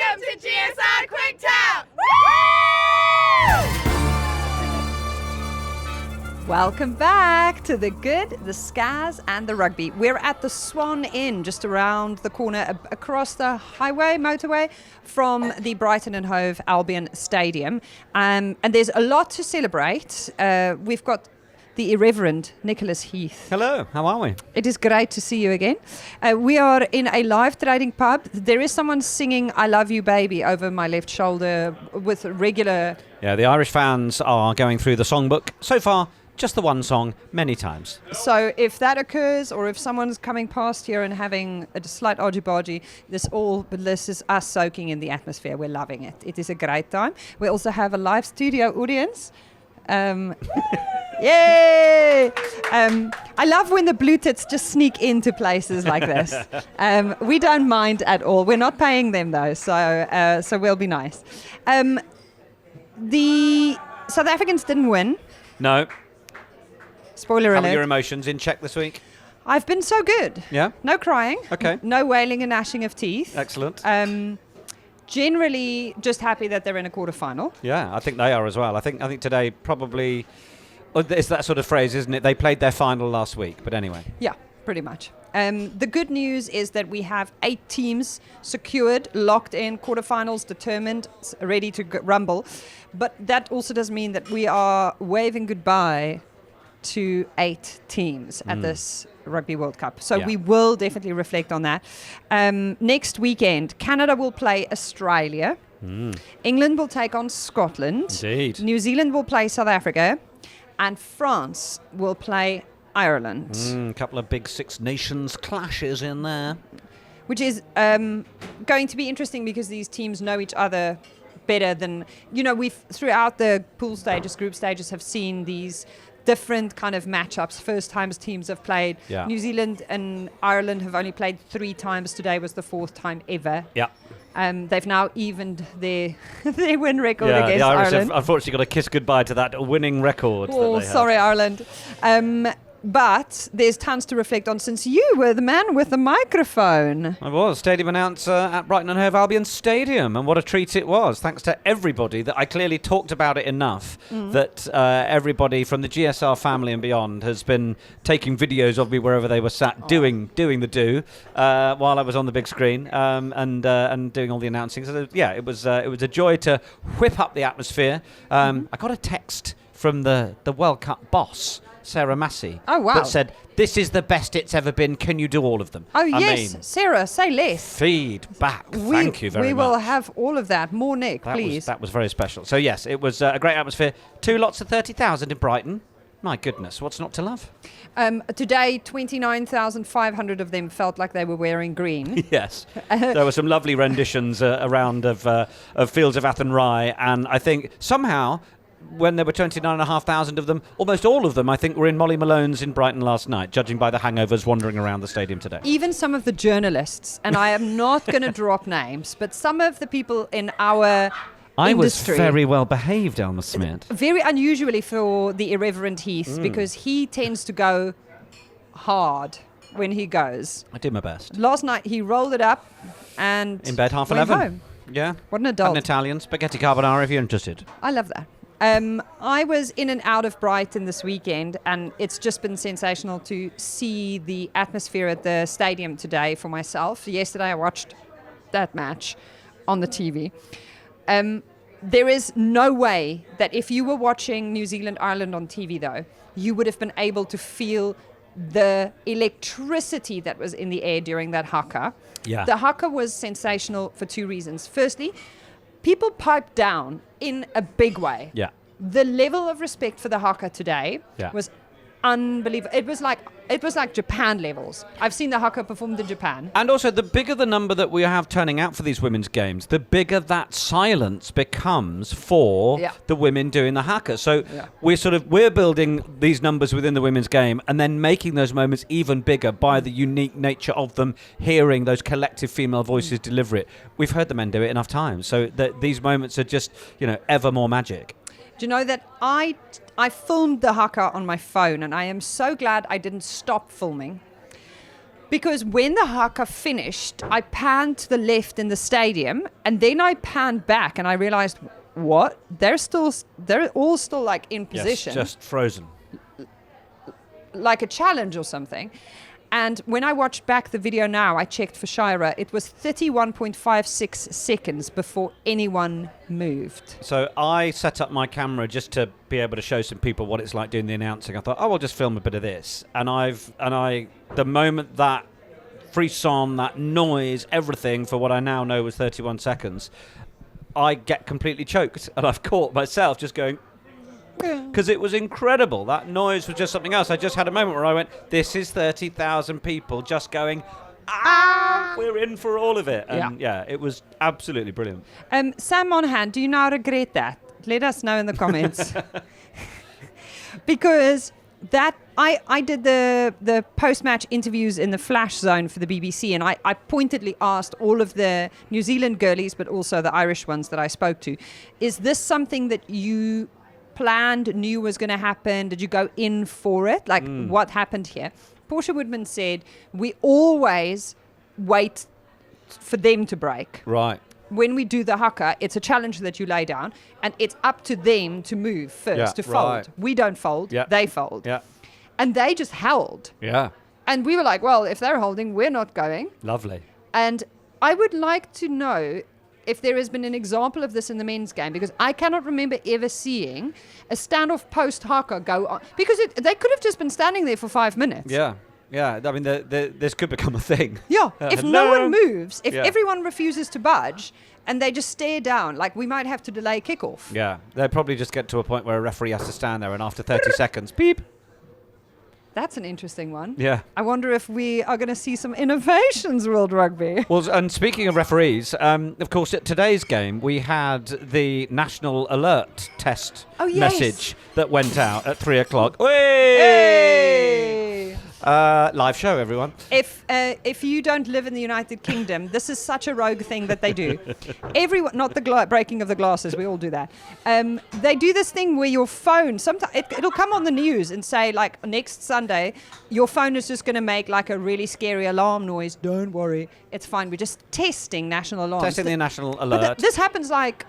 Welcome to GSR Quicktown! Welcome back to the good, the Scaz, and the Rugby. We're at the Swan Inn, just around the corner, across the motorway from the Brighton and Hove Albion Stadium. And there's a lot to celebrate. We've got the irreverent Nicholas Heath. Hello, how are we? It is great to see you again. We are in a live trading pub. There is someone singing I Love You Baby over my left shoulder with regular... Yeah, the Irish fans are going through the songbook. So far, just the one song, many times. So if that occurs, or if someone's coming past here and having a slight argy-bargy, this is us soaking in the atmosphere. We're loving it. It is a great time. We also have a live studio audience. Yay! I love when the blue tits just sneak into places like this. We don't mind at all. We're not paying them though, so we'll be nice. The South Africans didn't win. No. Spoiler alert. How are your emotions in check this week? I've been so good. Yeah? No crying. Okay. No wailing and gnashing of teeth. Excellent. Generally just happy that they're in a quarterfinal. Yeah, I think they are as well. I think today probably... It's that sort of phrase, isn't it? They played their final last week, but anyway. Yeah, pretty much. The good news is that we have 8 teams secured, locked in, quarterfinals determined, ready to rumble. But that also does mean that we are waving goodbye to 8 teams at this Rugby World Cup. So we will definitely reflect on that. Next weekend, Canada will play Australia. England will take on Scotland. Indeed. New Zealand will play South Africa. And France will play Ireland. A couple of big Six Nations clashes in there. Which is going to be interesting because these teams know each other better than... we've throughout the pool stages, group stages, have seen these different kind of matchups. First times teams have played. Yeah. New Zealand and Ireland have only played 3 times. Today was the 4th time ever. Yeah. They've now evened their win record Yeah, against the Irish Ireland. have unfortunately got to kiss goodbye to that winning record. Oh, that they sorry, have. Ireland. But there's tons to reflect on since you were the man with the microphone. I was stadium announcer at Brighton and Hove Albion Stadium, and what a treat it was. Thanks to everybody that I clearly talked about it enough that everybody from the GSR family and beyond has been taking videos of me wherever they were sat doing the do while I was on the big screen and doing all the announcing. So it was a joy to whip up the atmosphere. I got a text from the World Cup boss, Sarah Massey. Oh, wow. That said, this is the best it's ever been. Can you do all of them? Oh, yes. Sarah, say less. Feedback. Thank you very much. We will have all of that. More, Nick, please. That was very special. So, yes, it was a great atmosphere. 2 lots of 30,000 in Brighton. My goodness, what's not to love? Today, 29,500 of them felt like they were wearing green. Yes. There were some lovely renditions around of Fields of Athenry, and I think somehow... when there were 29,500 of them, almost all of them, I think, were in Molly Malone's in Brighton last night, judging by the hangovers wandering around the stadium today. Even some of the journalists, and I am not going to drop names, but some of the people in our industry... was very well behaved, Elma Smith. Very unusually for the irreverent Heath, because he tends to go hard when he goes. I did my best. Last night, he rolled it up and... In bed, half went 11. home. Yeah. What an adult. An Italian spaghetti carbonara, if you're interested. I love that. I was in and out of Brighton this weekend, and it's just been sensational to see the atmosphere at the stadium today for myself. Yesterday I watched that match on the TV. There is no way that if you were watching New Zealand-Ireland on TV, though, you would have been able to feel the electricity that was in the air during that haka. Yeah. The haka was sensational for 2 reasons. Firstly, people piped down in a big way. Yeah. The level of respect for the haka today was unbelievable. It was like Japan levels. I've seen the haka performed in Japan. And also, the bigger the number that we have turning out for these women's games, the bigger that silence becomes for the women doing the haka. So we're building these numbers within the women's game and then making those moments even bigger by the unique nature of them, hearing those collective female voices deliver it. We've heard the men do it enough times. So that these moments are just, ever more magic. Do you know that I filmed the haka on my phone, and I am so glad I didn't stop filming Because when the haka finished, I panned to the left in the stadium, and then I panned back, and I realized, what? They're all still like in position. Yes, just frozen. Like a challenge or something. And when I watched back the video now, I checked for Shira, it was 31.56 seconds before anyone moved. So I set up my camera just to be able to show some people what it's like doing the announcing. I thought, oh, I'll just film a bit of this. And the moment that frisson, that noise, everything for what I now know was 31 seconds, I get completely choked. And I've caught myself just going, because it was incredible. That noise was just something else. I just had a moment where I went, this is 30,000 people just going, we're in for all of it. And yeah, it was absolutely brilliant. Sam Monahan, do you now regret that? Let us know in the comments. Because that I did the post-match interviews in the Flash Zone for the BBC, and I pointedly asked all of the New Zealand girlies, but also the Irish ones that I spoke to, is this something that you planned, knew was going to happen? Did you go in for it? Like, what happened here? Portia Woodman said, we always wait for them to break. Right. When we do the haka, it's a challenge that you lay down, and it's up to them to move first, to fold. Right. We don't fold, they fold. Yeah. And they just held. Yeah. And we were like, well, if they're holding, we're not going. Lovely. And I would like to know if there has been an example of this in the men's game, because I cannot remember ever seeing a standoff post haka go on, because they could have just been standing there for 5 minutes. Yeah. Yeah, I mean, this could become a thing. Yeah, if no one moves, if Yeah. everyone refuses to budge, and they just stare down, like we might have to delay kickoff. Yeah, they'll probably just get to a point where a referee has to stand there, and after 30 seconds, beep. That's an interesting one. Yeah. I wonder if we are going to see some innovations, World Rugby. Well, and speaking of referees, of course, at today's game, we had the national alert test message that went out at 3 o'clock. Hey! Live show, everyone. If you don't live in the United Kingdom, this is such a rogue thing that they do. Everyone, not the breaking of the glasses, we all do that. They do this thing where your phone, sometimes it'll come on the news and say, like, next Sunday, your phone is just going to make like a really scary alarm noise. Don't worry, it's fine. We're just testing national alarms. Testing the national alert. But this happens like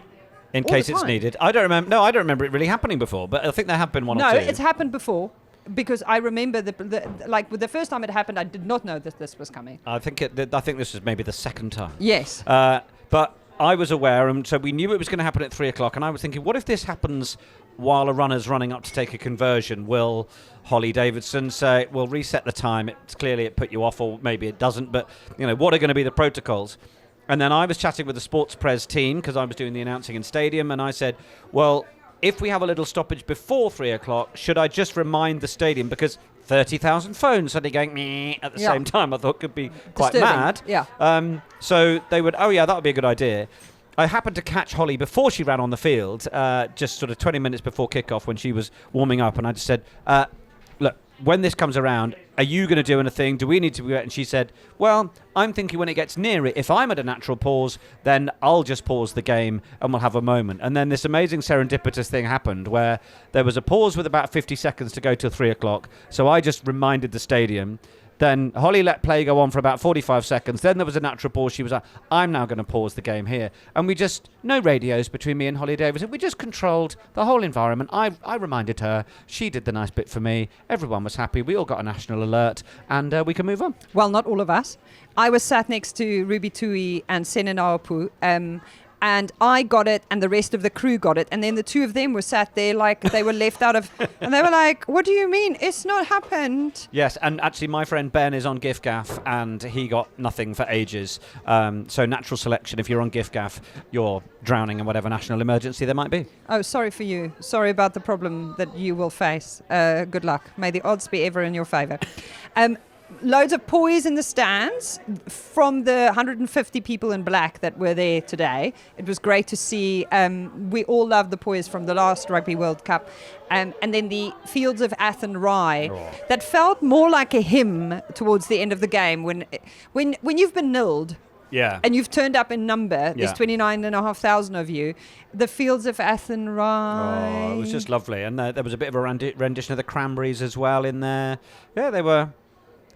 in all case the it's time. needed. I don't remember it really happening before, but I think there have been one or two. No, it's happened before. Because I remember the first time it happened, I did not know that this was coming. I think this is maybe the second time. Yes. But I was aware, and so we knew it was going to happen at 3 o'clock. And I was thinking, what if this happens while a runner's running up to take a conversion? Will Holly Davidson say, "We'll reset the time"? It's clearly it put you off, or maybe it doesn't. But what are going to be the protocols? And then I was chatting with the sports pres team because I was doing the announcing in stadium, and I said, well, if we have a little stoppage before 3 o'clock, should I just remind the stadium? Because 30,000 phones suddenly going meh at the same time, I thought could be quite disturbing. mad. Yeah. So they would, that would be a good idea. I happened to catch Holly before she ran on the field, just sort of 20 minutes before kickoff when she was warming up. And I just said, look, when this comes around, are you going to do anything? Do we need to be? And she said, well, I'm thinking when it gets near it, if I'm at a natural pause, then I'll just pause the game and we'll have a moment. And then this amazing serendipitous thing happened where there was a pause with about 50 seconds to go till 3 o'clock. So I just reminded the stadium. Then Holly let play go on for about 45 seconds. Then there was a natural pause. She was like, I'm now going to pause the game here. And we just, no radios between me and Holly Davidson. We just controlled the whole environment. I reminded her. She did the nice bit for me. Everyone was happy. We all got a national alert. And we can move on. Well, not all of us. I was sat next to Ruby Tui and Senen Aopu. And I got it, and the rest of the crew got it. And then the two of them were sat there like they were left out of... And they were like, what do you mean? It's not happened. Yes, and actually my friend Ben is on GIFGAF, and he got nothing for ages. So natural selection, if you're on GIFGAF, you're drowning in whatever national emergency there might be. Oh, sorry for you. Sorry about the problem that you will face. Good luck. May the odds be ever in your favour. Loads of poise in the stands from the 150 people in black that were there today. It was great to see. We all loved the poise from the last Rugby World Cup. And then the Fields of Athenry that felt more like a hymn towards the end of the game when you've been nilled. Yeah. And you've turned up in number. There's 29,500 of you. The Fields of Athenry. Oh, it was just lovely. And there was a bit of a rendition of the Cranberries as well in there. Yeah, they were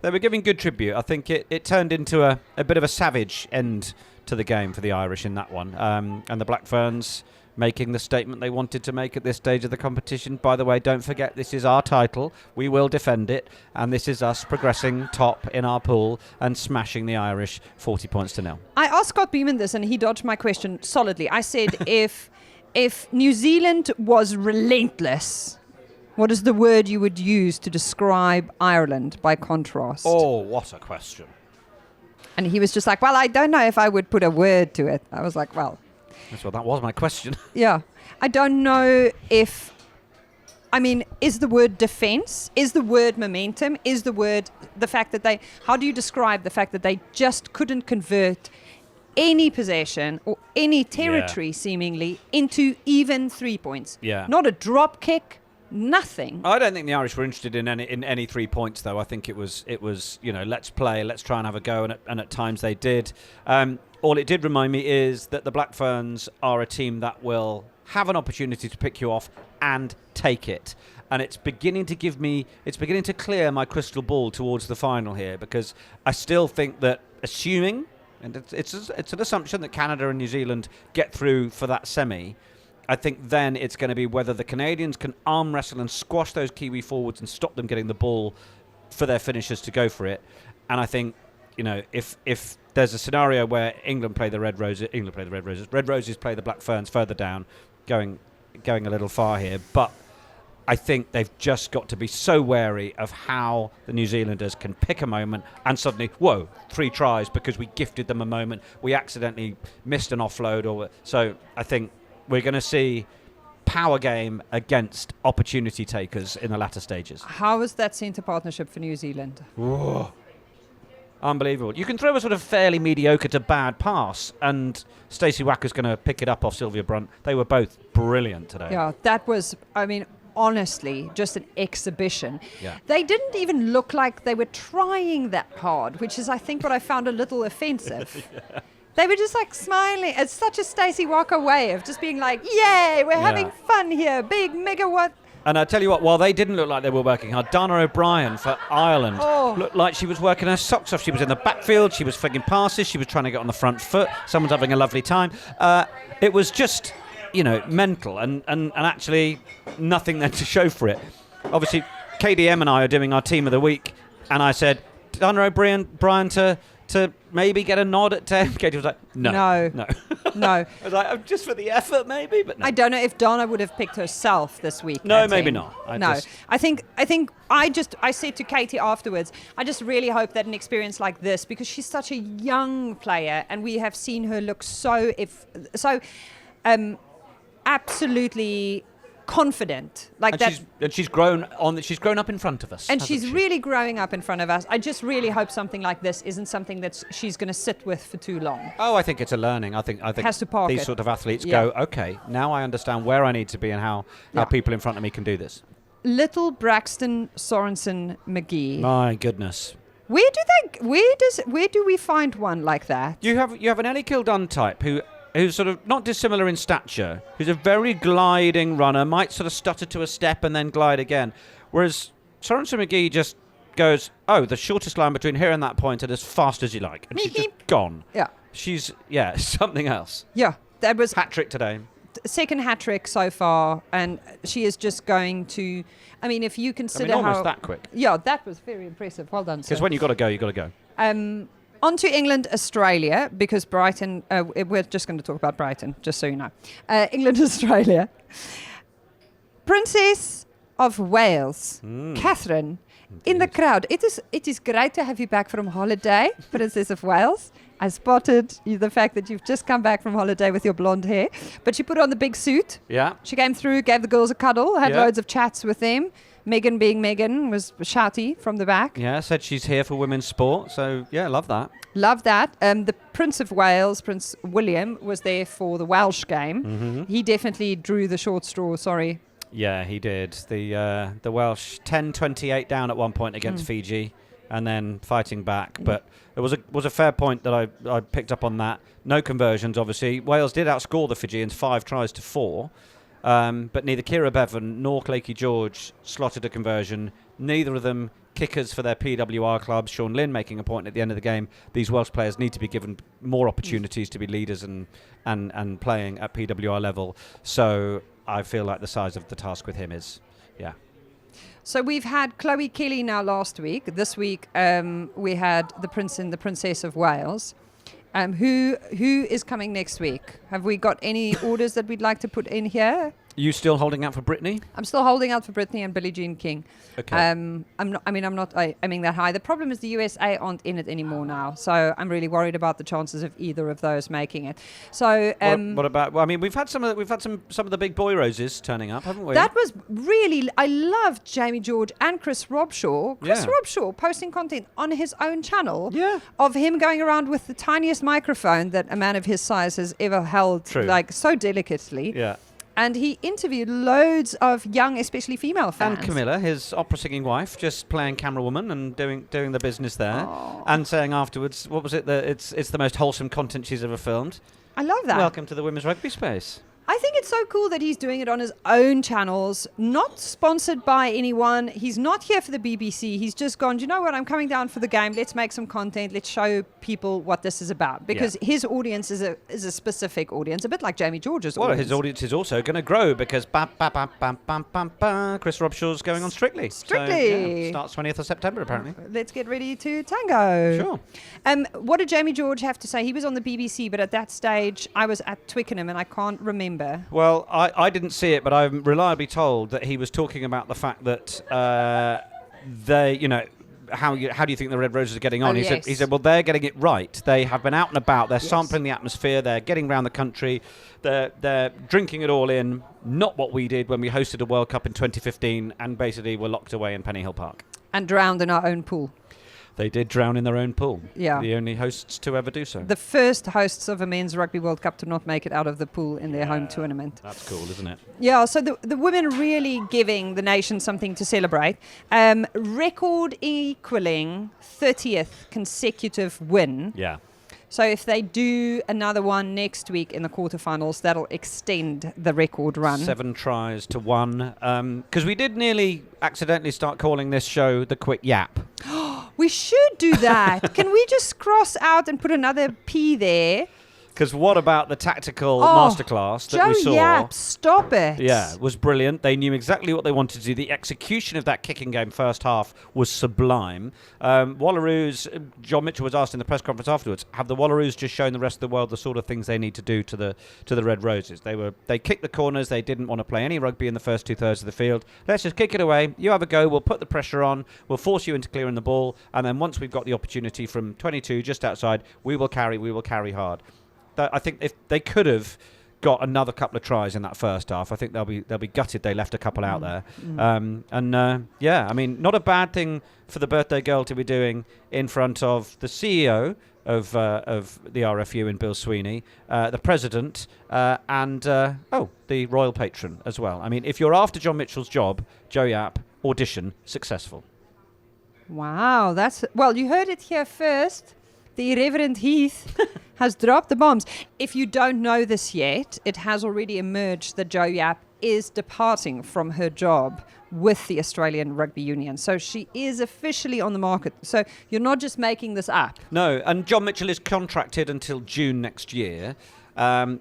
They were giving good tribute. I think it turned into a bit of a savage end to the game for the Irish in that one. And the Black Ferns making the statement they wanted to make at this stage of the competition. By the way, don't forget, this is our title. We will defend it. And this is us progressing top in our pool and smashing the Irish 40 points to 0. I asked Scott Beeman this, and he dodged my question solidly. I said, if New Zealand was relentless, what is the word you would use to describe Ireland by contrast? Oh, what a question. And he was just like, well, I don't know if I would put a word to it. I was like, well... That was my question. Yeah. I don't know if... I mean, is the word defense? Is the word momentum? Is the word the fact that they... How do you describe the fact that they just couldn't convert any possession or any territory, seemingly, into even 3 points? Yeah. Not a drop kick, nothing. I don't think the Irish were interested in any 3 points, though. I think it was let's play, let's try and have a go, and at times they did. All it did remind me is that the Black Ferns are a team that will have an opportunity to pick you off and take it. And it's beginning to clear my crystal ball towards the final here, because I still think that, assuming, and it's an assumption that Canada and New Zealand get through for that semi, I think then it's going to be whether the Canadians can arm wrestle and squash those Kiwi forwards and stop them getting the ball for their finishers to go for it. And I think, if there's a scenario where England play the Red Roses, Red Roses play the Black Ferns further down, going a little far here, but I think they've just got to be so wary of how the New Zealanders can pick a moment and suddenly, 3 tries because we gifted them a moment, we accidentally missed an offload, so I think we're going to see power game against opportunity takers in the latter stages. How was that centre partnership for New Zealand? Whoa. Unbelievable. You can throw a sort of fairly mediocre to bad pass, and Stacey Wacker's going to pick it up off Sylvia Brunt. They were both brilliant today. Yeah, that was, honestly, just an exhibition. Yeah. They didn't even look like they were trying that hard, which is, I think, what I found a little offensive. Yeah. They were just like smiling. It's such a Stacey Walker way of just being like, yay, we're having fun here. Big megawatt. And I tell you what, while they didn't look like they were working hard, Dana O'Brien for Ireland looked like she was working her socks off. She was in the backfield, she was flicking passes, she was trying to get on the front foot. Someone's having a lovely time. It was just, mental and actually nothing there to show for it. Obviously, KDM and I are doing our team of the week, and I said, Dana O'Brien to maybe get a nod at 10. Katie was like, no. No. I was like, just for the effort, maybe, but no. I don't know if Donna would have picked herself this week. No, maybe 10. not. I think I said to Katie afterwards, I just really hope that an experience like this, because she's such a young player, and we have seen her look so absolutely confident, like that, and she's grown up in front of us, and she's really growing up in front of us. I just really hope something like this isn't something that she's going to sit with for too long. I think it's a learning. I think has to park these it. Sort of athletes go, okay, now I understand where I need to be and how people in front of me can do this. Little Braxton Sorensen McGee. My goodness. Where do we find one like that? You have an Ellie Kildun type who's sort of not dissimilar in stature, who's a very gliding runner, might sort of stutter to a step and then glide again. Whereas Sorensen McGee just goes, the shortest line between here and that point and as fast as you like. And she's just gone. Yeah. She's, something else. Yeah. That was hat-trick today. Second hat-trick so far, and she is just going to... if you consider almost that quick. Yeah, that was very impressive. Well done, sir. Because when you've got to go, you've got to go. On to England, Australia, because Brighton, we're just going to talk about Brighton, just so you know. England, Australia. Princess of Wales, Catherine, in the crowd. It is great to have you back from holiday, Princess of Wales. I spotted the fact that you've just come back from holiday with your blonde hair. But she put on the big suit. Yeah. She came through, gave the girls a cuddle, had loads of chats with them. Megan, being Megan, was shouty from the back. Yeah, said she's here for women's sport. So, love that. Love that. The Prince of Wales, Prince William, was there for the Welsh game. Mm-hmm. He definitely drew the short straw, sorry. Yeah, he did. The Welsh 10-28 down at one point against Fiji and then fighting back. But it was a fair point that I picked up on that. No conversions, obviously. Wales did outscore the Fijians 5-4. But neither Kira Bevan nor Claky George slotted a conversion. Neither of them kickers for their PWR clubs. Sean Lynn making a point at the end of the game. These Welsh players need to be given more opportunities to be leaders and playing at PWR level. So I feel like the size of the task with him is, So we've had Chloe Kelly now last week. This week we had the Prince and the Princess of Wales. Who is coming next week? Have we got any orders that we'd like to put in here? You still holding out for Brittany? I'm still holding out for Brittany and Billie Jean King. Okay. I'm not aiming that high. The problem is the USA aren't in it anymore now, so I'm really worried about the chances of either of those making it. So what about? Well, I mean, we've had some of the big boy roses turning up, haven't we? That was really. I loved Jamie George and Chris Robshaw. Chris Robshaw posting content on his own channel of him going around with the tiniest microphone that a man of his size has ever held, like so delicately. Yeah. And he interviewed loads of young, especially female fans. And Camilla, his opera-singing wife, just playing camera woman and doing the business there, and saying afterwards, what was it? That it's the most wholesome content she's ever filmed. I love that. Welcome to the women's rugby space. I think it's so cool that he's doing it on his own channels, not sponsored by anyone. He's not here for the BBC. He's just gone, you know what, I'm coming down for the game. Let's make some content. Let's show people what this is about. Because his audience is a specific audience, a bit like Jamie George's audience. Well, his audience is also going to grow because Chris Robshaw's going on Strictly. Strictly. So, starts 20th of September, apparently. Let's get ready to tango. Sure. What did Jamie George have to say? He was on the BBC, but at that stage, I was at Twickenham and I can't remember. Well, I didn't see it, but I'm reliably told that he was talking about the fact that how do you think the Red Roses are getting on? He said, well, they're getting it right. They have been out and about. They're sampling the atmosphere. They're getting around the country. They're drinking it all in. Not what we did when we hosted a World Cup in 2015 and basically were locked away in Pennyhill Park. And drowned in our own pool. They did drown in their own pool. Yeah. The only hosts to ever do so. The first hosts of a men's Rugby World Cup to not make it out of the pool in their home tournament. That's cool, isn't it? Yeah, so the women really giving the nation something to celebrate. Record equaling 30th consecutive win. Yeah. So if they do another one next week in the quarterfinals, that'll extend the record run. 7 tries to 1. Because we did nearly accidentally start calling this show the Quick Yap. We should do that. Can we just cross out and put another P there? Because what about the tactical masterclass that we saw? Yap, stop it. Yeah, was brilliant. They knew exactly what they wanted to do. The execution of that kicking game first half was sublime. Wallaroos, John Mitchell was asked in the press conference afterwards, have the Wallaroos just shown the rest of the world the sort of things they need to do to the Red Roses? They kicked the corners. They didn't want to play any rugby in the first 2/3 of the field. Let's just kick it away. You have a go. We'll put the pressure on. We'll force you into clearing the ball. And then once we've got the opportunity from 22 just outside, we will carry hard. I think if they could have got another couple of tries in that first half, I think they'll be gutted they left a couple out there. I mean, not a bad thing for the birthday girl to be doing in front of the CEO of the RFU in Bill Sweeney, the president, and the royal patron as well. I mean, if you're after John Mitchell's job, Joe Yapp, audition successful. Wow, you heard it here first. The Irreverent Heath has dropped the bombs. If you don't know this yet, it has already emerged that Jo Yapp is departing from her job with the Australian Rugby Union. So she is officially on the market. So you're not just making this up. No, and John Mitchell is contracted until June next year,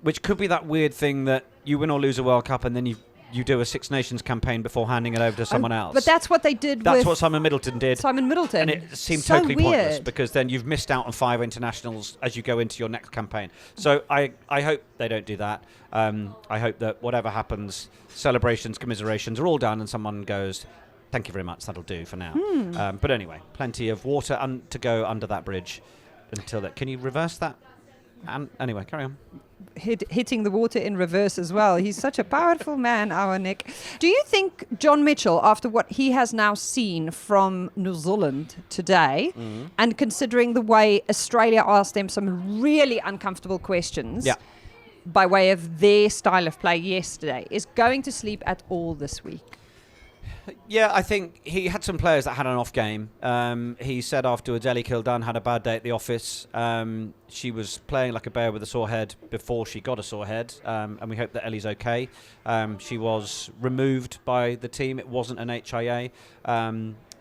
which could be that weird thing that you win or lose a World Cup and then you do a Six Nations campaign before handing it over to someone else. But that's what they did That's what Simon Middleton did. And it seemed so totally weird. pointless because then you've missed out on 5 internationals as you go into your next campaign. So I hope they don't do that. I hope that whatever happens, celebrations, commiserations are all done and someone goes, thank you very much, that'll do for now. But anyway, plenty of water to go under that bridge until that. Can you reverse that? Anyway, carry on. Hitting the water in reverse as well. He's such a powerful man, our Nick. Do you think John Mitchell, after what he has now seen from New Zealand today, and considering the way Australia asked them some really uncomfortable questions by way of their style of play yesterday, is going to sleep at all this week? Yeah, I think he had some players that had an off game. He said afterwards, Ellie Kildunn had a bad day at the office. She was playing like a bear with a sore head before she got a sore head, and we hope that Ellie's okay. She was removed by the team. It wasn't an HIA.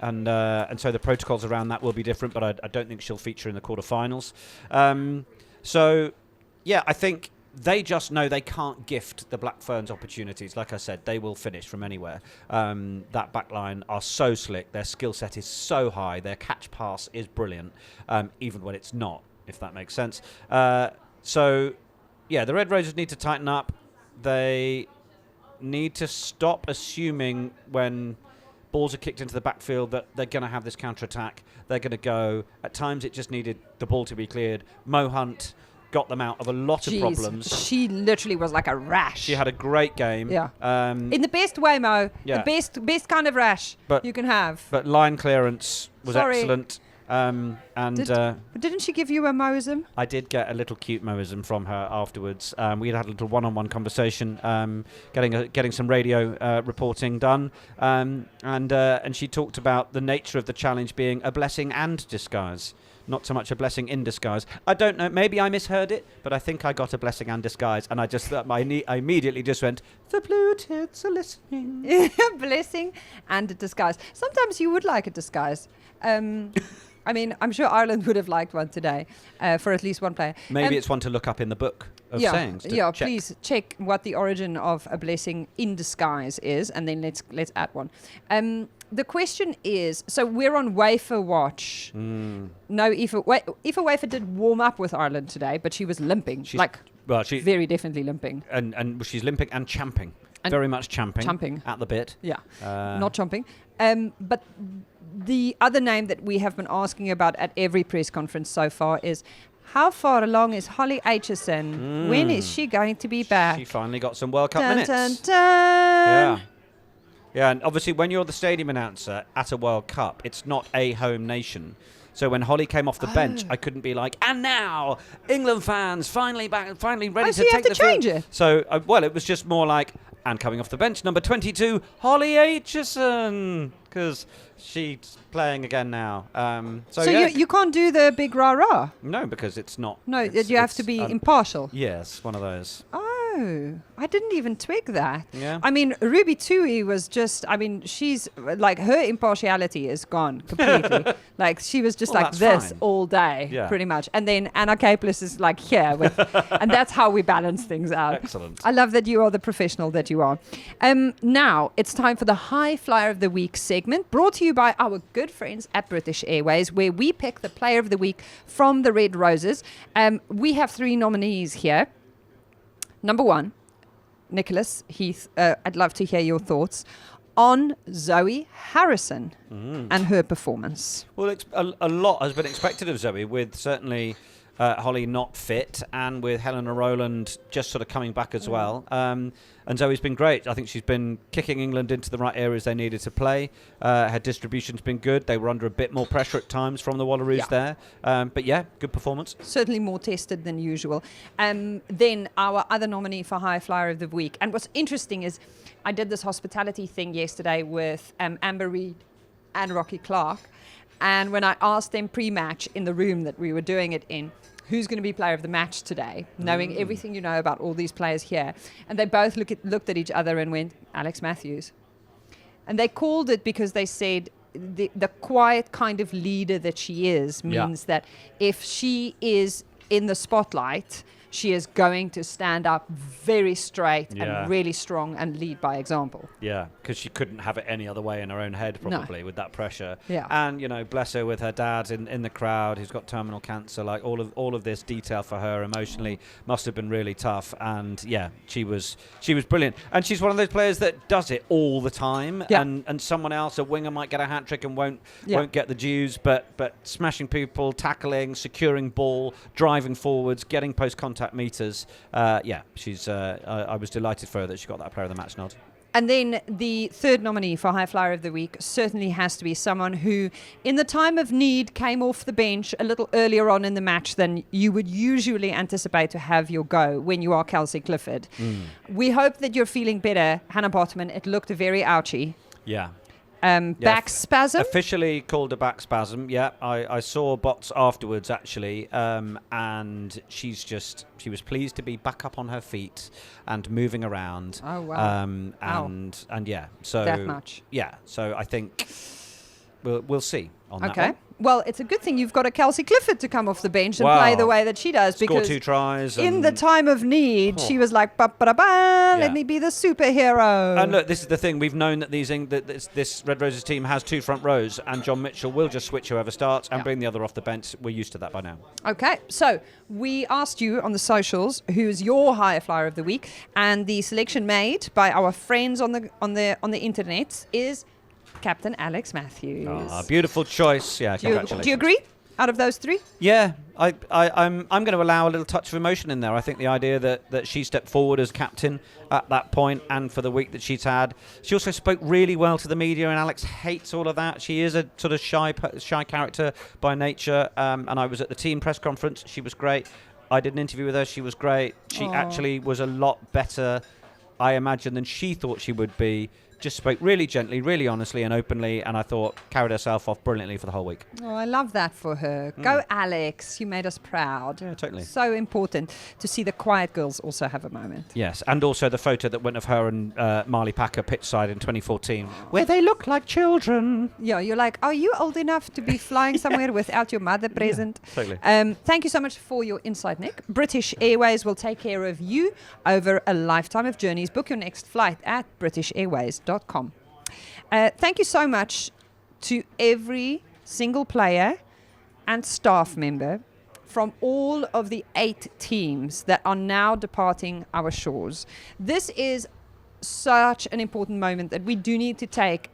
and so the protocols around that will be different, but I don't think she'll feature in the quarterfinals. So, yeah, I think they just know they can't gift the Black Ferns opportunities. Like I said, they will finish from anywhere. That backline are so slick. Their skill set is so high. Their catch pass is brilliant, even when it's not, if that makes sense. So, yeah, the Red Roses need to tighten up. They need to stop assuming when balls are kicked into the backfield that they're going to have this counter-attack. They're going to go. At times, it just needed the ball to be cleared. Mo Hunt got them out of a lot of problems. She literally was like a rash. She had a great game. Yeah. In the best way, Mo. Yeah. The best kind of rash you can have. But line clearance was excellent. Didn't she give you a Moism? I did get a little cute Moism from her afterwards. We had a little one-on-one conversation, getting some radio reporting done, and she talked about the nature of the challenge being a blessing and disguise. Not so much a blessing in disguise. I don't know. Maybe I misheard it, but I think I got a blessing and disguise, and I immediately just went, the blue tits are listening. Blessing and a disguise. Sometimes you would like a disguise. I mean, I'm sure Ireland would have liked one today for at least one player. Maybe it's one to look up in the book of sayings. Yeah, please check what the origin of a blessing in disguise is, and then let's add one. The question is, so we're on wafer watch. No, Aoife Wafer did warm up with Ireland today, but she was limping. She's very definitely limping. And she's limping and champing. Very much champing. Champing. At the bit. Yeah, not chomping. But the other name that we have been asking about at every press conference so far is, how far along is Holly Aitchison? When is she going to be back? She finally got some World Cup minutes. Dun, dun. Yeah, and obviously when you're the stadium announcer at a World Cup, it's not a home nation. So when Holly came off the bench, I couldn't be like, and now England fans finally ready to take the field. So you have to change it. So, it was just more like, and coming off the bench, number 22, Holly Aitchison, because she's playing again now. So you can't do the big rah-rah? No, because it's not. No, you have to be impartial. Yes, one of those. Oh, I didn't even twig that. Yeah. I mean, Ruby Tui was just, she's, like, her impartiality is gone completely. Like, she was just like this fine. all day, pretty much. And then Anna Capeless is like here, and that's how we balance things out. Excellent. I love that you are the professional that you are. Now, it's time for the High Flyer of the Week segment, brought to you by our good friends at British Airways, where we pick the Player of the Week from the Red Roses. We have 3 nominees here. Number 1, Nicholas Heath, I'd love to hear your thoughts on Zoe Harrison and her performance. Well, a lot has been expected of Zoe, with certainly Holly not fit, and with Helena Rowland just sort of coming back as well. And Zoe's been great. I think she's been kicking England into the right areas they needed to play. Her distribution's been good. They were under a bit more pressure at times from the Wallaroos there. But yeah, good performance. Certainly more tested than usual. Then our other nominee for High Flyer of the Week. And what's interesting is I did this hospitality thing yesterday with Amber Reid and Rocky Clark. And when I asked them pre-match in the room that we were doing it in, who's going to be player of the match today, knowing everything you know about all these players here. And they both looked at each other and went, Alex Matthews. And they called it because they said the quiet kind of leader that she is means that if she is in the spotlight, she is going to stand up very straight and really strong and lead by example. Yeah, because she couldn't have it any other way in her own head, probably, with that pressure. Yeah. And, bless her, with her dad in the crowd who's got terminal cancer, like all of this detail for her emotionally must have been really tough. And, yeah, she was brilliant. And she's one of those players that does it all the time. Yeah. And someone else, a winger, might get a hat-trick and won't get the dues. But smashing people, tackling, securing ball, driving forwards, getting post-contact meters. She's. I was delighted for her that she got that player of the match nod. And then the third nominee for High Flyer of the Week certainly has to be someone who, in the time of need, came off the bench a little earlier on in the match than you would usually anticipate to have your go when you are Kelsey Clifford. We hope that you're feeling better, Hannah Botman. It looked very ouchy. Yeah. Back spasm? Officially called a back spasm. Yeah, I saw Bots afterwards actually, and she was pleased to be back up on her feet and moving around. Oh wow! And yeah, so that much. Yeah, so I think we'll see on that Okay. one. Well, it's a good thing you've got a Kelsey Clifford to come off the bench and Wow. play the way that she does. Score Because 2 tries. in the time of need, she was like, let me be the superhero. And look, this is the thing. We've known that this Red Roses team has 2 front rows, and John Mitchell will just switch whoever starts and bring the other off the bench. We're used to that by now. Okay, so we asked you on the socials who's your higher flyer of the week, and the selection made by our friends on the internet is Captain Alex Matthews. Beautiful choice. Yeah, congratulations. Do you agree? Out of those 3? Yeah, I'm going to allow a little touch of emotion in there. I think the idea that she stepped forward as captain at that point and for the week that she's had. She also spoke really well to the media, and Alex hates all of that. She is a sort of shy character by nature, and I was at the team press conference. She was great. I did an interview with her. She was great. She actually was a lot better, I imagine, than she thought she would be. Just spoke really gently, really honestly and openly, and I thought carried herself off brilliantly for the whole week. Oh, I love that for her. Go, Alex. You made us proud. Yeah, totally. So important to see the quiet girls also have a moment. Yes, and also the photo that went of her and Marley Packer pitchside in 2014, where they look like children. Yeah, you're like, are you old enough to be flying somewhere without your mother present? Yeah, totally. Thank you so much for your insight, Nick. British Airways will take care of you over a lifetime of journeys. Book your next flight at britishairways.com. Thank you so much to every single player and staff member from all of the 8 teams that are now departing our shores. This is such an important moment that we do need to take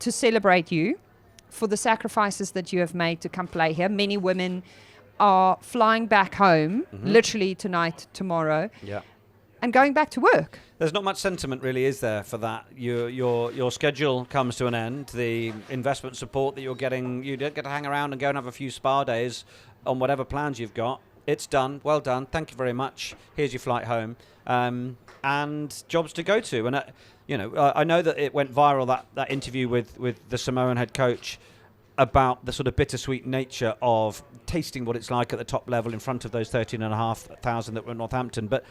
to celebrate you for the sacrifices that you have made to come play here. Many women are flying back home, literally tonight, tomorrow, and going back to work. There's not much sentiment, really, is there, for that? Your schedule comes to an end. The investment support that you're getting, you don't get to hang around and go and have a few spa days on whatever plans you've got. It's done. Well done. Thank you very much. Here's your flight home. And jobs to go to. And, I know that it went viral, that interview with the Samoan head coach, about the sort of bittersweet nature of tasting what it's like at the top level in front of those 13,500 that were in Northampton. But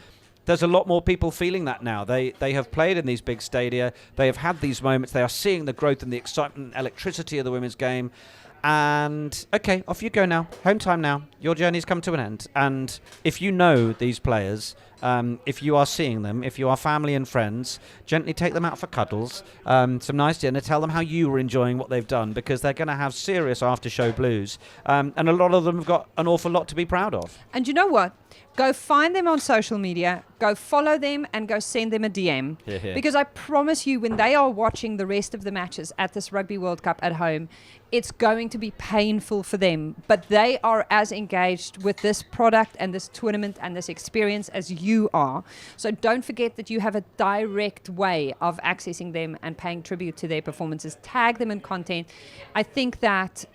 there's a lot more people feeling that now. They have played in these big stadia. They have had these moments. They are seeing the growth and the excitement and electricity of the women's game. And, okay, off you go now. Home time now. Your journey's come to an end. And if you know these players, if you are seeing them, if you are family and friends, gently take them out for cuddles, some nice dinner, tell them how you were enjoying what they've done, because they're going to have serious after-show blues. And a lot of them have got an awful lot to be proud of. And you know what? Go find them on social media, go follow them, and go send them a DM. Yeah. Because I promise you, when they are watching the rest of the matches at this Rugby World Cup at home, it's going to be painful for them. But they are as engaged with this product and this tournament and this experience as you are. So don't forget that you have a direct way of accessing them and paying tribute to their performances. Tag them in content. I think that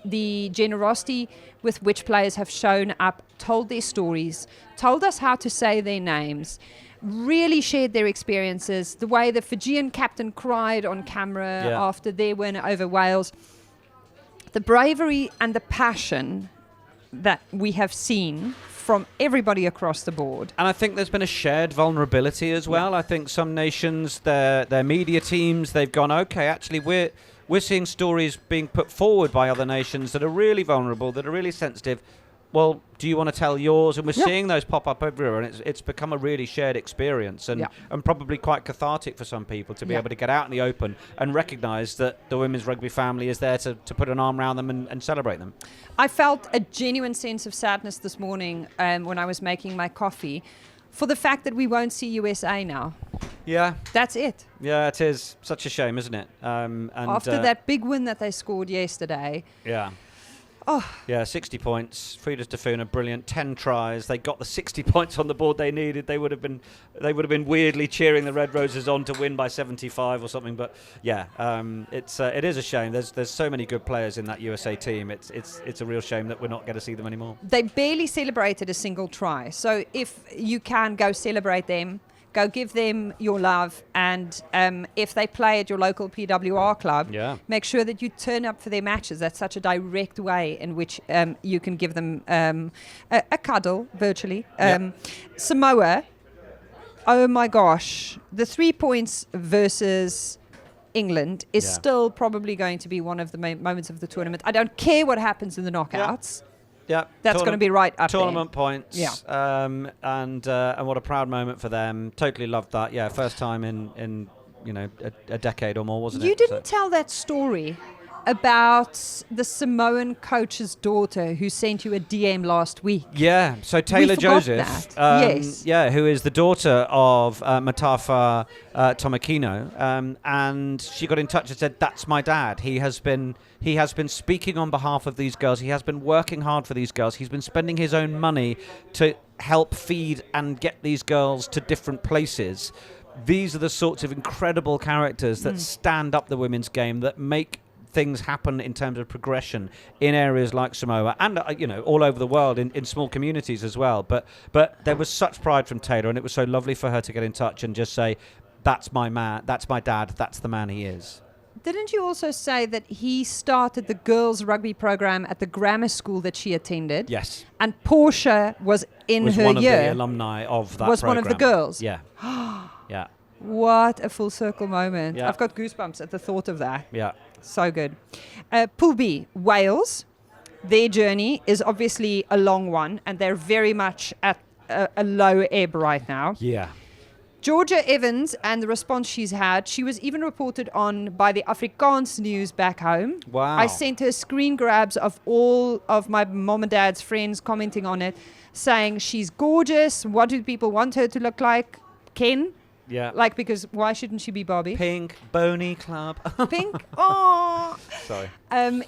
the generosity with which players have shown up, told their stories, told us how to say their names, really shared their experiences, the way the Fijian captain cried on camera after their win over Wales, the bravery and the passion that we have seen from everybody across the board. And I think there's been a shared vulnerability as well. I think some nations, their media teams, they've gone, okay, actually we're seeing stories being put forward by other nations that are really vulnerable, that are really sensitive. Well, do you want to tell yours? And we're seeing those pop up everywhere, and it's become a really shared experience, and probably quite cathartic for some people to be able to get out in the open and recognise that the women's rugby family is there to put an arm around them and celebrate them. I felt a genuine sense of sadness this morning when I was making my coffee for the fact that we won't see USA now. Yeah. That's it. Yeah, it is. Such a shame, isn't it? And after that big win that they scored yesterday. Yeah. Oh. Yeah, 60 points. Frida Stefuna, brilliant. 10 tries. They got the 60 points on the board they needed. They would have been weirdly cheering the Red Roses on to win by 75 or something. But yeah, it is a shame. There's so many good players in that USA team. It's a real shame that we're not going to see them anymore. They barely celebrated a single try. So if you can go celebrate them, go give them your love, and if they play at your local PWR club, make sure that you turn up for their matches. That's such a direct way in which you can give them a cuddle virtually. Samoa, oh my gosh, the 3 points versus England is Yeah. still probably going to be one of the main moments of the tournament. I don't care what happens in the knockouts. Yeah, That's going to be right up tournament points. Yeah. And what a proud moment for them. Totally loved that. Yeah, first time in a decade or more, wasn't there. You it? didn't tell that story about the Samoan coach's daughter who sent you a DM last week. Yeah, so Taylor forgot Joseph, that. Yes. yeah, who is the daughter of Matafa Tomakino, and she got in touch and said, "That's my dad. He has been speaking on behalf of these girls. He has been working hard for these girls. He's been spending his own money to help feed and get these girls to different places." These are the sorts of incredible characters that stand up the women's game, that make things happen in terms of progression in areas like Samoa and all over the world in small communities as well. But there was such pride from Taylor, and it was so lovely for her to get in touch and just say, "That's my man, that's my dad, that's the man he is." Didn't you also say that he started the girls' rugby program at the grammar school that she attended? Yes. And Portia was her one year. of the alumni of that Was program. one of the girls. Yeah. Yeah. What a full circle moment. Yeah. I've got goosebumps at the thought of that. Yeah. So good. Pool B, Wales. Their journey is obviously a long one, and they're very much at a low ebb right now. Yeah. Georgia Evans and the response she's had, she was even reported on by the Afrikaans news back home. Wow. I sent her screen grabs of all of my mom and dad's friends commenting on it, saying she's gorgeous. What do people want her to look like? Ken? Yeah. Because why shouldn't she be Barbie? Pink, bony club. Pink? Oh. Sorry.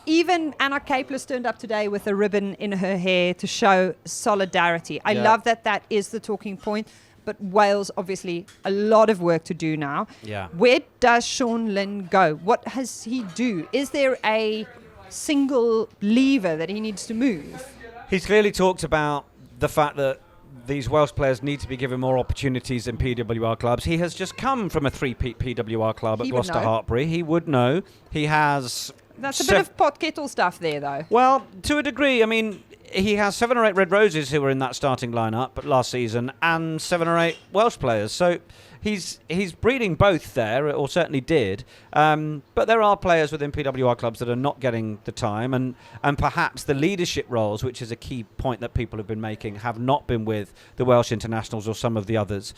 Even Anna Capeless turned up today with a ribbon in her hair to show solidarity. I Yeah. love that is the talking point. But Wales, obviously, a lot of work to do now. Yeah. Where does Sean Lynn go? What has he do? Is there a single lever that he needs to move? He's clearly talked about the fact that these Welsh players need to be given more opportunities in PWR clubs. He has just come from a three-peat PWR club at Gloucester Hartpury. He would know. He has... That's a bit of pot kettle stuff there, though. Well, to a degree. I mean, he has 7 or 8 Red Roses who were in that starting lineup last season, and 7 or 8 Welsh players. So he's breeding both there, or certainly did. But there are players within PWR clubs that are not getting the time, and perhaps the leadership roles, which is a key point that people have been making, have not been with the Welsh internationals or some of the others.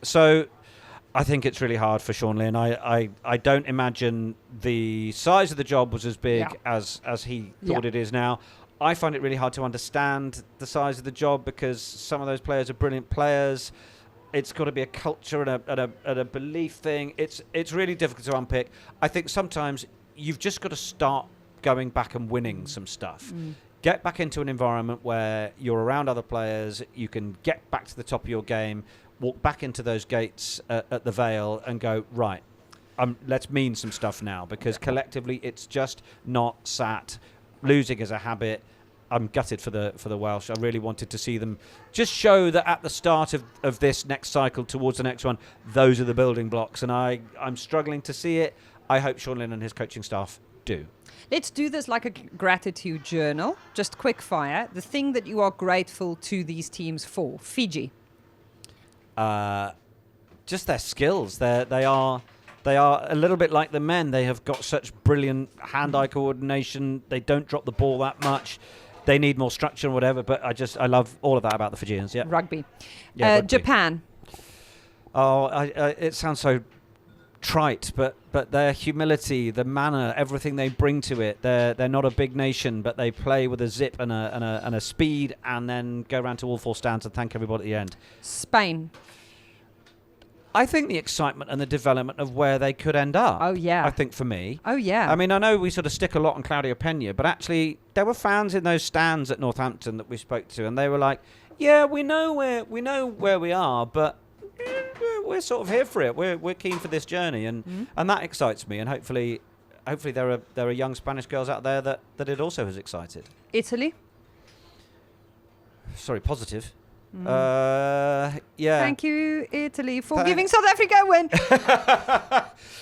So I think it's really hard for Sean Lynn. I don't imagine the size of the job was as big as he thought it is now. I find it really hard to understand the size of the job, because some of those players are brilliant players. It's got to be a culture and a belief thing. It's really difficult to unpick. I think sometimes you've just got to start going back and winning some stuff. Get back into an environment where you're around other players, you can get back to the top of your game, walk back into those gates at the Vale and go, right, let's mean some stuff now, because collectively it's just not sat. Losing is a habit. I'm gutted for the Welsh. I really wanted to see them just show that at the start of this next cycle towards the next one, those are the building blocks, and I'm struggling to see it. I hope Sean Lynn and his coaching staff do. Let's do this like a gratitude journal, just quick fire. The thing that you are grateful to these teams for. Fiji. Just their skills. They are a little bit like the men. They have got such brilliant hand-eye coordination. They don't drop the ball that much. They need more structure and whatever, but I love all of that about the Fijians. Yeah. Rugby. Rugby. Japan. Oh, it sounds so trite, but their humility, the manner, everything they bring to it. They're not a big nation, but they play with a zip and a speed, and then go around to all 4 stands and thank everybody at the end. Spain. I think the excitement and the development of where they could end up. Oh, yeah. I think for me. Oh, yeah. I mean, I know we sort of stick a lot on Claudia Pena, but actually there were fans in those stands at Northampton that we spoke to, and they were like, yeah, we know where we are, but we're sort of here for it. We're keen for this journey, and that excites me, and hopefully there are young Spanish girls out there that it also has excited. Italy. Sorry, positive. Yeah. Thank you, Italy, for giving South Africa a win.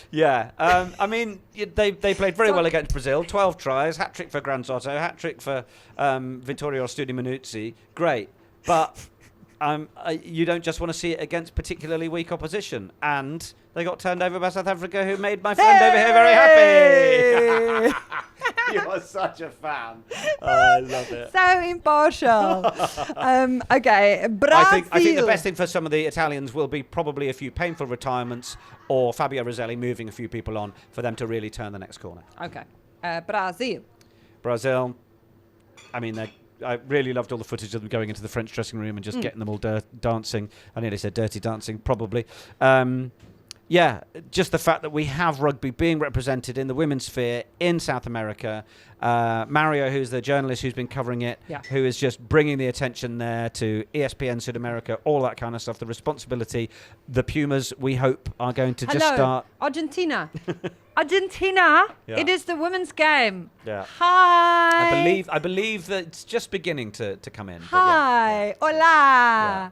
Yeah. I mean, they played very well against Brazil. 12 tries, hat-trick for Gran Soto, hat-trick for Vittorio Studi Manuzzi. Great. But you don't just want to see it against particularly weak opposition. And they got turned over by South Africa, who made my friend over here very happy. You are such a fan. I love it. So impartial. Okay, Brazil. I think the best thing for some of the Italians will be probably a few painful retirements or Fabio Roselli moving a few people on for them to really turn the next corner. Okay. Brazil, I mean, I really loved all the footage of them going into the French dressing room and just getting them all dancing. I nearly said dirty dancing, probably. Yeah, just the fact that we have rugby being represented in the women's sphere in South America. Mario, who's the journalist who's been covering it, who is just bringing the attention there to ESPN South America, all that kind of stuff, the responsibility. The Pumas, we hope, are going to just start... Argentina. Argentina, Yeah. It is the women's game. Yeah. Hi. I believe that it's just beginning to come in. Hi. But Hola. Yeah.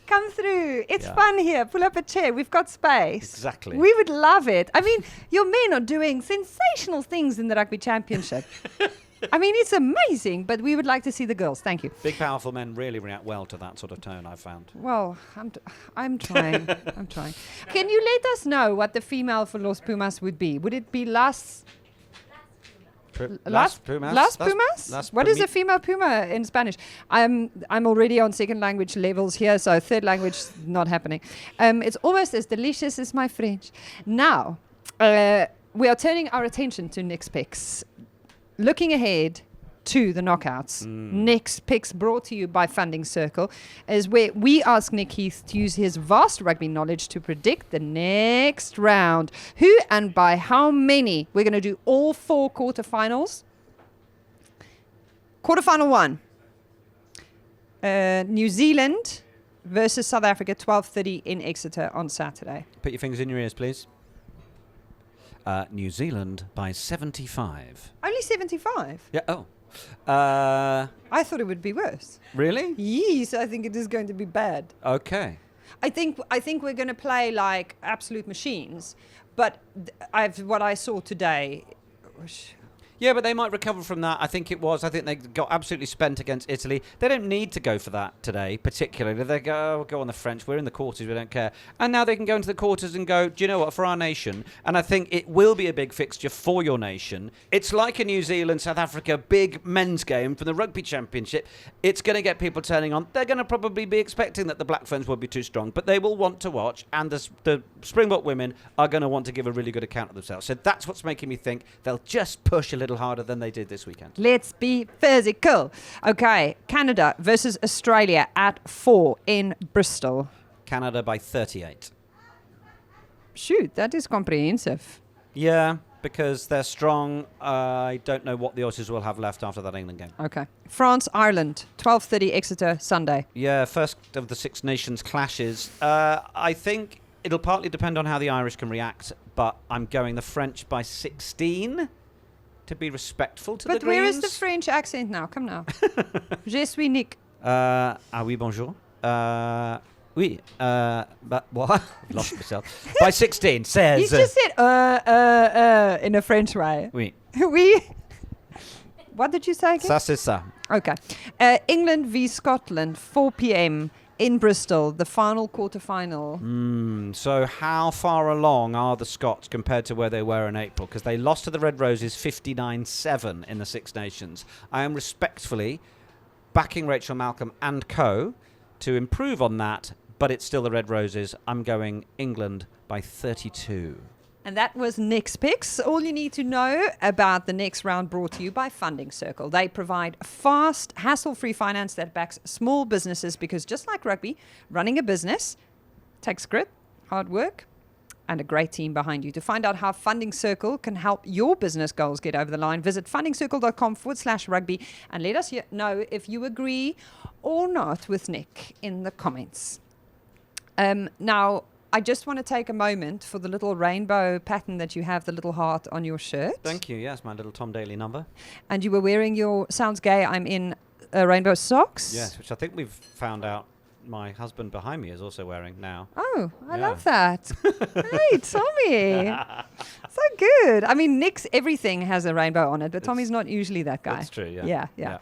Come through. It's Yeah. fun here. Pull up a chair. We've got space. Exactly. We would love it. I mean, your men are doing sensational things in the rugby championship. I mean, it's amazing, but we would like to see the girls. Thank you. Big, powerful men really react well to that sort of tone, I've found. Well, I'm trying. I'm trying. Can you let us know what the female for Los Pumas would be? Would it be Las Pumas? What is a female puma in Spanish? I'm already on second language levels here, so third language not happening. It's almost as delicious as my French. Now, we are turning our attention to next picks. Looking ahead to the knockouts. Next picks brought to you by Funding Circle is where we ask Nick Heath to use his vast rugby knowledge to predict the next round. Who and by how many? We're going to do all 4 quarterfinals. Quarterfinal 1. New Zealand versus South Africa, 12:30 in Exeter on Saturday. Put your fingers in your ears, please. New Zealand by 75. Only 75? Yeah, oh. I thought it would be worse. Really? Yes, I think it is going to be bad. Okay. I think we're going to play like absolute machines, but what I saw today. Yeah, but they might recover from that. I think they got absolutely spent against Italy. They don't need to go for that today, particularly. They go on the French. We're in the quarters. We don't care. And now they can go into the quarters and go, do you know what, for our nation? And I think it will be a big fixture for your nation. It's like a New Zealand, South Africa big men's game from the Rugby Championship. It's going to get people turning on. They're going to probably be expecting that the Black Ferns will be too strong, but they will want to watch. And the Springbok women are going to want to give a really good account of themselves. So that's what's making me think they'll just push a little harder than they did this weekend. Let's be physical. Okay, Canada versus Australia at 4 in Bristol. Canada by 38. Shoot, that is comprehensive. Yeah, because they're strong. I don't know what the Aussies will have left after that England game. Okay. France, Ireland, 12:30 Exeter, Sunday. Yeah, first of the Six Nations clashes. I think it'll partly depend on how the Irish can react, but I'm going the French by 16 to be respectful to the Greens. But where is the French accent now? Come now. Je suis Nick. Oui, bonjour. Oui, but what? I've lost myself. By 16, says... You just said in a French way. Oui. Oui. What did you say again? Ça, c'est ça. Okay. England v Scotland, 4 p.m. in Bristol, the final quarterfinal. So how far along are the Scots compared to where they were in April? Because they lost to the Red Roses 59-7 in the Six Nations. I am respectfully backing Rachel Malcolm and co. to improve on that, but it's still the Red Roses. I'm going England by 32. And that was Nick's picks. All you need to know about the next round brought to you by Funding Circle. They provide fast, hassle-free finance that backs small businesses because just like rugby, running a business takes grit, hard work, and a great team behind you. To find out how Funding Circle can help your business goals get over the line, visit fundingcircle.com/rugby and let us know if you agree or not with Nick in the comments. Now, I just want to take a moment for the little rainbow pattern that you have, the little heart on your shirt. Thank you. Yes, my little Tom Daly number. And you were wearing your, sounds gay, I'm in rainbow socks. Yes, which I think we've found out my husband behind me is also wearing now. Oh, I Yeah. love that. Hey, Tommy. So good. I mean, Nick's everything has a rainbow on it, but Tommy's not usually that guy. That's true, yeah. Yeah.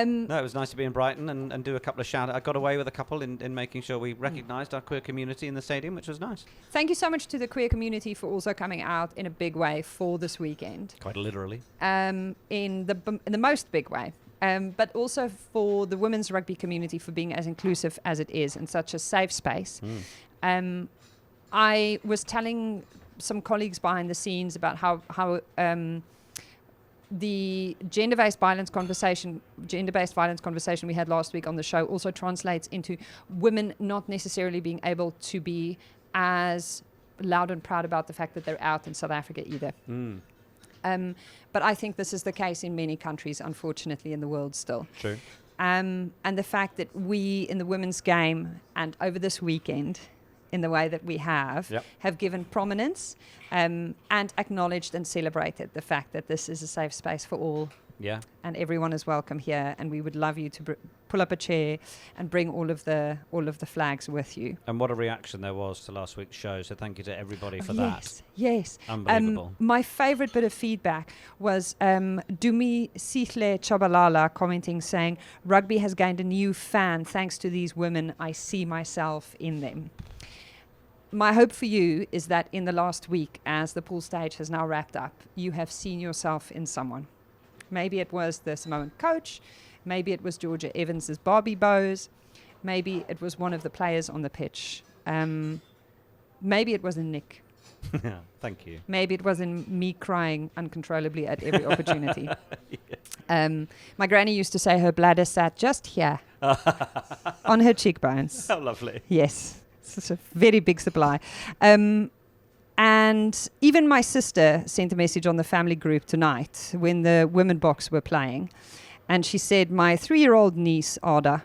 No, it was nice to be in Brighton and do a couple of shout-outs. I got away with a couple in making sure we recognised our queer community in the stadium, which was nice. Thank you so much to the queer community for also coming out in a big way for this weekend. Quite literally. In the most big way. But also for the women's rugby community for being as inclusive as it is in such a safe space. I was telling some colleagues behind the scenes about how the gender-based violence conversation we had last week on the show also translates into women not necessarily being able to be as loud and proud about the fact that they're out in South Africa either. But I think this is the case in many countries, unfortunately, in the world still. True. And the fact that we, in the women's game, and over this weekend, in the way that we have given prominence and acknowledged and celebrated the fact that this is a safe space for all. Yeah. And everyone is welcome here, and we would love you to pull up a chair and bring all of the flags with you. And what a reaction there was to last week's show, so thank you to everybody for that. Yes. Unbelievable. My favourite bit of feedback was Dumi Sihle Chabalala commenting saying, "Rugby has gained a new fan thanks to these women. I see myself in them." My hope for you is that in the last week, as the pool stage has now wrapped up, you have seen yourself in someone. Maybe it was the Samoan coach. Maybe it was Georgia Evans's Barbie bows. Maybe it was one of the players on the pitch. Maybe it was in Nick. Thank you. Maybe it was in me crying uncontrollably at every opportunity. My granny used to say her bladder sat just here on her cheekbones. How lovely. Yes. It's a very big supply. And even my sister sent a message on the family group tonight when the women box were playing. And she said, my 3-year-old niece, Ada,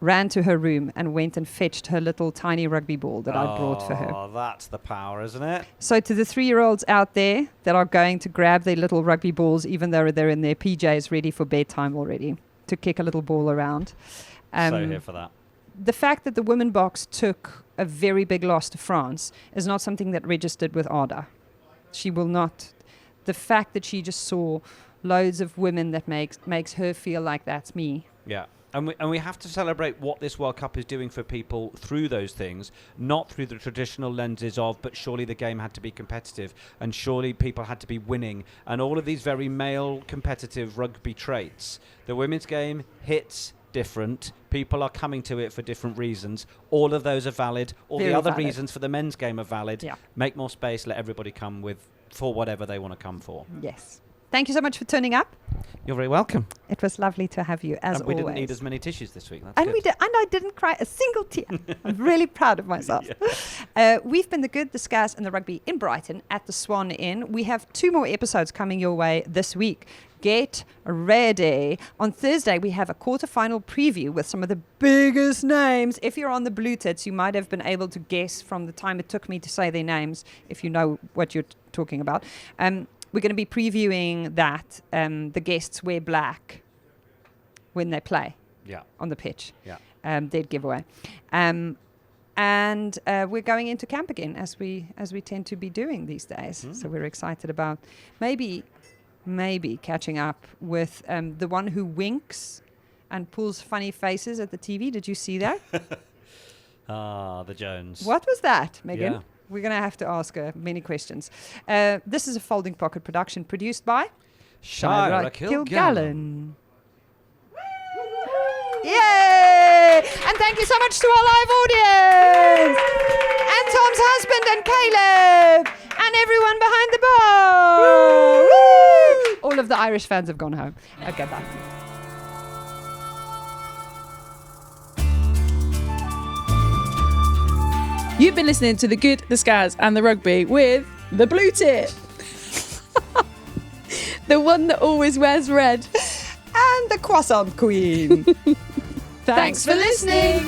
ran to her room and went and fetched her little tiny rugby ball that I brought for her. Oh, that's the power, isn't it? So to the 3-year-olds out there that are going to grab their little rugby balls, even though they're in their PJs ready for bedtime already, to kick a little ball around. So here for that. The fact that the women box took a very big loss to France is not something that registered with Ada. She will not. The fact that she just saw loads of women that makes her feel like that's me. Yeah. And we have to celebrate what this World Cup is doing for people through those things, not through the traditional lenses of, but surely the game had to be competitive, and surely people had to be winning, and all of these very male competitive rugby traits. The women's game hits different. People are coming to it for different reasons. All of those are valid. All Very the other valid. reasons for the men's game are valid. Yeah. Make more space. Let everybody come for whatever they want to come for. Yes. Thank you so much for turning up. You're very welcome. It was lovely to have you, as and we always. didn't need as many tissues this week. That's And good. we did, and I didn't cry a single tear. I'm really proud of myself. We've been the Good, the Scaz, and the Rugby in Brighton at the Swan Inn. We have 2 more episodes coming your way this week. Get ready. On Thursday, we have a quarterfinal preview with some of the biggest names. If you're on the Blue Tits, you might have been able to guess from the time it took me to say their names, if you know what you're talking about. We're going to be previewing that. The guests wear black when they play on the pitch. Yeah. Dead giveaway. And we're going into camp again, as we tend to be doing these days. So we're excited about maybe catching up with the one who winks and pulls funny faces at the TV. Did you see that? The Jones. What was that, Megan? Yeah. We're going to have to ask her many questions. This is a Folding Pocket production produced by Shira Kilgallen. Yay! And thank you so much to our live audience! And Tom's husband and Caleb! And everyone behind the bar! Woo! All of the Irish fans have gone home. Okay, bye. You've been listening to The Good, the Scaz, and the Rugby with the Blue Tit. The one that always wears red. And the Croissant Queen. Thanks for listening.